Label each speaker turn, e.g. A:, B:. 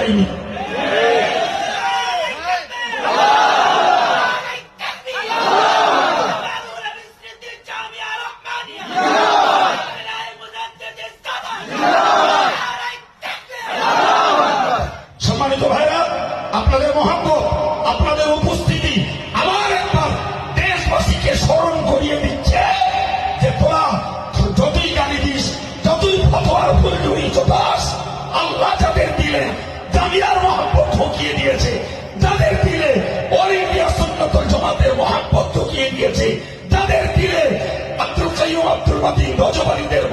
A: যায়নি। সম্মানিত ভাইরা, আপনাদের মহব্বত, আপনাদের উপস্থিতি আমার একবার দেশবাসীকে স্মরণ করিয়ে দিচ্ছে যে তোরা যতই গালি দিস, যতই ফতোয়ার উপরে জড়াস, আল্লাহ যাদের দিলে জামিয়ার মহব্বত ঠকিয়ে দিয়েছে, যাদের দিলে অল ইন্ডিয়া সুন্নাতুল জামাতের মহব্বত ঠকিয়ে দিয়েছে, যাদের দিলে আব্দুল কাইয়ুম, আব্দুল মাতিন, রজব আলীদের